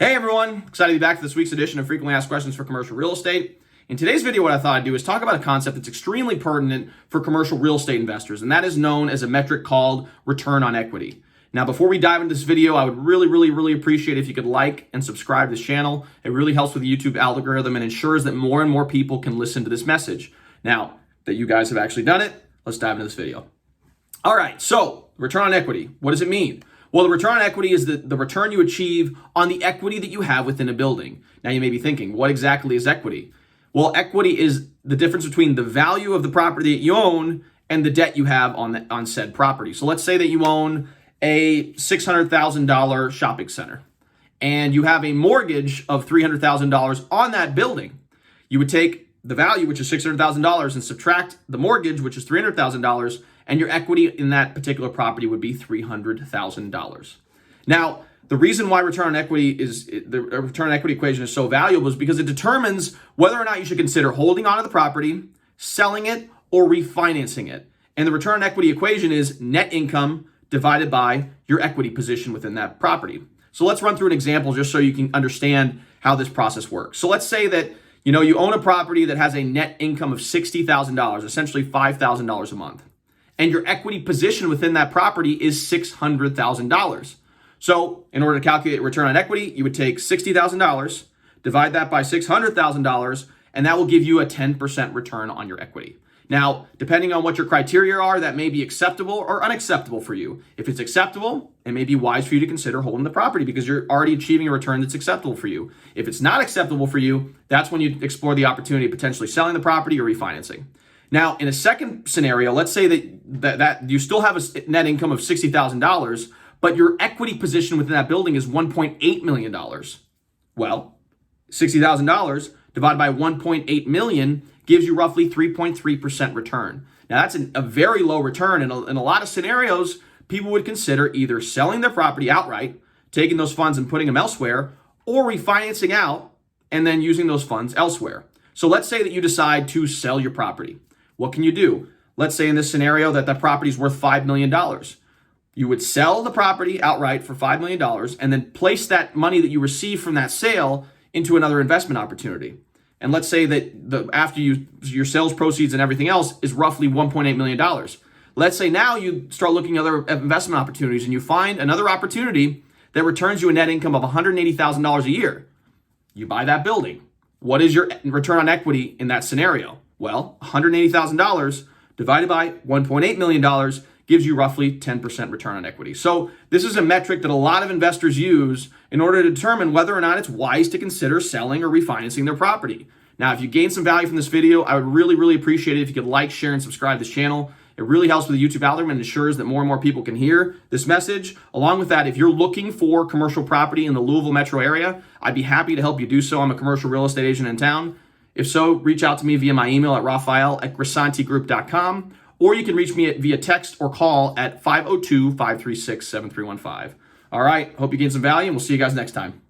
Hey everyone, excited to be back for this week's edition of Frequently Asked Questions for Commercial Real Estate. In today's video, what I thought I'd do is talk about a concept that's extremely pertinent for commercial real estate investors, and that is known as a metric called return on equity. Now, before we dive into this video, I would really appreciate if you could like and subscribe to this channel. It really helps with the YouTube algorithm and ensures that more and more people can listen to this message. Now, that you guys have actually done it, let's dive into this video. All right, so return on equity, what does it mean? Well, the return on equity is the return you achieve on the equity that you have within a building. Now, you may be thinking, what exactly is equity? Well, equity is the difference between the value of the property that you own and the debt you have on said property. So let's say that you own a $600,000 shopping center and you have a mortgage of $300,000 on that building. You would take the value, which is $600,000, and subtract the mortgage, which is $300,000, and your equity in that particular property would be $300,000. Now, the reason why return on equity equation is so valuable is because it determines whether or not you should consider holding onto the property, selling it, or refinancing it. And the return on equity equation is net income divided by your equity position within that property. So let's run through an example just so you can understand how this process works. So let's say that you own a property that has a net income of $60,000, essentially $5,000 a month. And your equity position within that property is $600,000. So in order to calculate return on equity, you would take $60,000, divide that by $600,000, and that will give you a 10% return on your equity. Now, depending on what your criteria are, that may be acceptable or unacceptable for you. If it's acceptable, it may be wise for you to consider holding the property because you're already achieving a return that's acceptable for you. If it's not acceptable for you, that's when you explore the opportunity of potentially selling the property or refinancing. Now, in a second scenario, let's say that you still have a net income of $60,000, but your equity position within that building is $1.8 million. Well, $60,000 divided by 1.8 million gives you roughly 3.3% return. Now, that's a very low return. In a lot of scenarios, people would consider either selling their property outright, taking those funds and putting them elsewhere, or refinancing out and then using those funds elsewhere. So let's say that you decide to sell your property. What can you do? Let's say in this scenario that the property is worth $5 million. You would sell the property outright for $5 million and then place that money that you receive from that sale into another investment opportunity. And let's say that after your sales proceeds and everything else is roughly $1.8 million. Let's say now you start looking at other investment opportunities and you find another opportunity that returns you a net income of $180,000 a year. You buy that building. What is your return on equity in that scenario? Well, $180,000 divided by $1.8 million gives you roughly 10% return on equity. So this is a metric that a lot of investors use in order to determine whether or not it's wise to consider selling or refinancing their property. Now, if you gained some value from this video, I would really appreciate it if you could like, share, and subscribe to this channel. It really helps with the YouTube algorithm and ensures that more and more people can hear this message. Along with that, if you're looking for commercial property in the Louisville metro area, I'd be happy to help you do so. I'm a commercial real estate agent in town. If so, reach out to me via my email at Raphael@grisantigroup.com, or you can reach me via text or call at 502-536-7315. All right, hope you gained some value, and we'll see you guys next time.